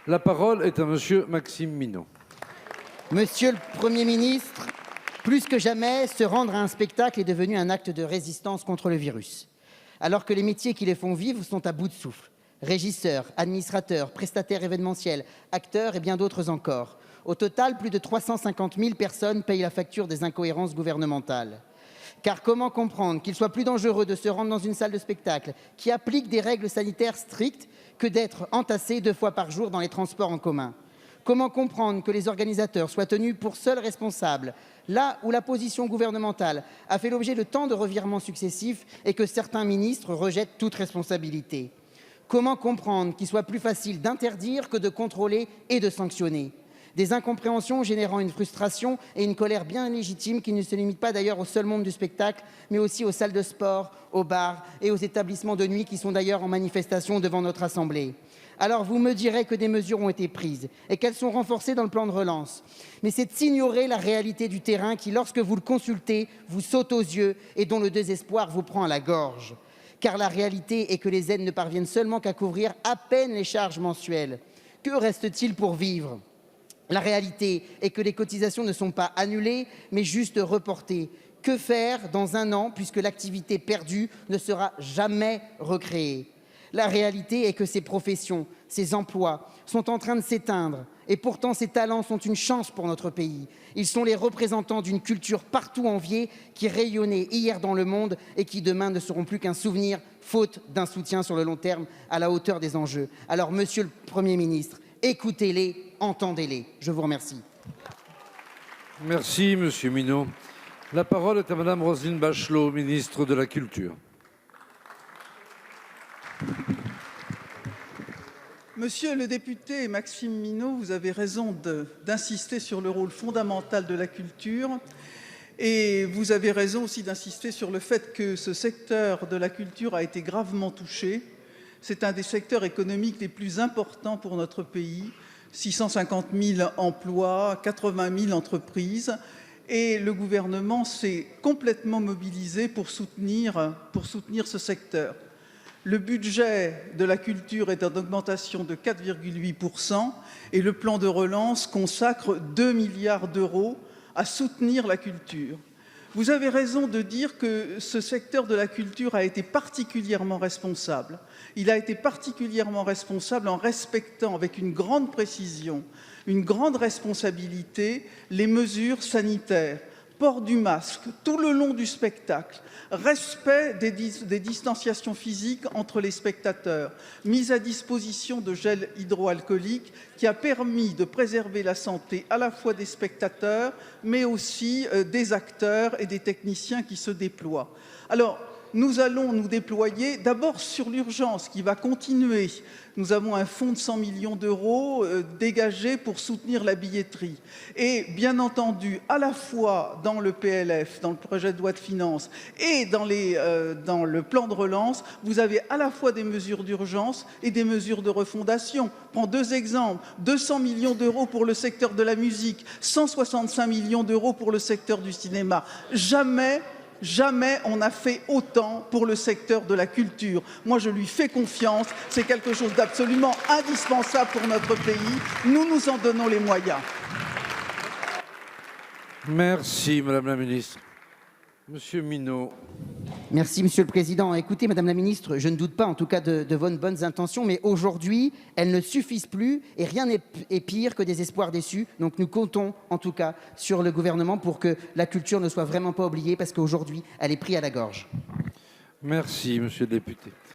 La parole est à monsieur Maxime Minot. Monsieur le Premier ministre, plus que jamais, se rendre à un spectacle est devenu un acte de résistance contre le virus. Alors que les métiers qui les font vivre sont à bout de souffle. Régisseurs, administrateurs, prestataires événementiels, acteurs et bien d'autres encore. Au total, plus de 350 000 personnes payent la facture des incohérences gouvernementales. Car comment comprendre qu'il soit plus dangereux de se rendre dans une salle de spectacle qui applique des règles sanitaires strictes que d'être entassé 2 fois par jour dans les transports en commun? Comment comprendre que les organisateurs soient tenus pour seuls responsables, là où la position gouvernementale a fait l'objet de tant de revirements successifs et que certains ministres rejettent toute responsabilité? Comment comprendre qu'il soit plus facile d'interdire que de contrôler et de sanctionner? Des incompréhensions générant une frustration et une colère bien légitimes qui ne se limitent pas d'ailleurs au seul monde du spectacle, mais aussi aux salles de sport, aux bars et aux établissements de nuit qui sont d'ailleurs en manifestation devant notre Assemblée. Alors vous me direz que des mesures ont été prises et qu'elles sont renforcées dans le plan de relance. Mais c'est s'ignorer la réalité du terrain qui, lorsque vous le consultez, vous saute aux yeux et dont le désespoir vous prend à la gorge. Car la réalité est que les aides ne parviennent seulement qu'à couvrir à peine les charges mensuelles. Que reste-t-il pour vivre? La réalité est que les cotisations ne sont pas annulées, mais juste reportées. Que faire dans 1 an puisque l'activité perdue ne sera jamais recréée? La réalité est que ces professions, ces emplois sont en train de s'éteindre. Et pourtant, ces talents sont une chance pour notre pays. Ils sont les représentants d'une culture partout enviée qui rayonnait hier dans le monde et qui demain ne seront plus qu'un souvenir, faute d'un soutien sur le long terme à la hauteur des enjeux. Alors, monsieur le Premier ministre, écoutez-les, entendez-les. Je vous remercie. Merci, monsieur Minot. La parole est à madame Roselyne Bachelot, ministre de la Culture. Monsieur le député Maxime Minot, vous avez raison d'insister sur le rôle fondamental de la culture et vous avez raison aussi d'insister sur le fait que ce secteur de la culture a été gravement touché. C'est un des secteurs économiques les plus importants pour notre pays, 650 000 emplois, 80 000 entreprises et le gouvernement s'est complètement mobilisé pour soutenir ce secteur. Le budget de la culture est en augmentation de 4,8% et le plan de relance consacre 2 milliards d'euros à soutenir la culture. Vous avez raison de dire que ce secteur de la culture a été particulièrement responsable. Il a été particulièrement responsable en respectant avec une grande précision, une grande responsabilité, les mesures sanitaires. Port du masque tout le long du spectacle, respect des distanciations physiques entre les spectateurs, mise à disposition de gel hydroalcoolique qui a permis de préserver la santé à la fois des spectateurs, mais aussi des acteurs et des techniciens qui se déploient. Alors, nous allons nous déployer d'abord sur l'urgence qui va continuer. Nous avons un fonds de 100 millions d'euros dégagé pour soutenir la billetterie. Et bien entendu, à la fois dans le PLF, dans le projet de loi de finances et dans le plan de relance, vous avez à la fois des mesures d'urgence et des mesures de refondation. Je prends 2 exemples. 200 millions d'euros pour le secteur de la musique, 165 millions d'euros pour le secteur du cinéma. Jamais on n'a fait autant pour le secteur de la culture. Moi, je lui fais confiance. C'est quelque chose d'absolument indispensable pour notre pays. Nous nous en donnons les moyens. Merci, madame la ministre. Monsieur Minot. Merci, monsieur le président. Écoutez, madame la ministre, je ne doute pas en tout cas de vos bonnes intentions, mais aujourd'hui, elles ne suffisent plus et rien n'est pire que des espoirs déçus. Donc nous comptons en tout cas sur le gouvernement pour que la culture ne soit vraiment pas oubliée parce qu'aujourd'hui, elle est prise à la gorge. Merci, monsieur le député.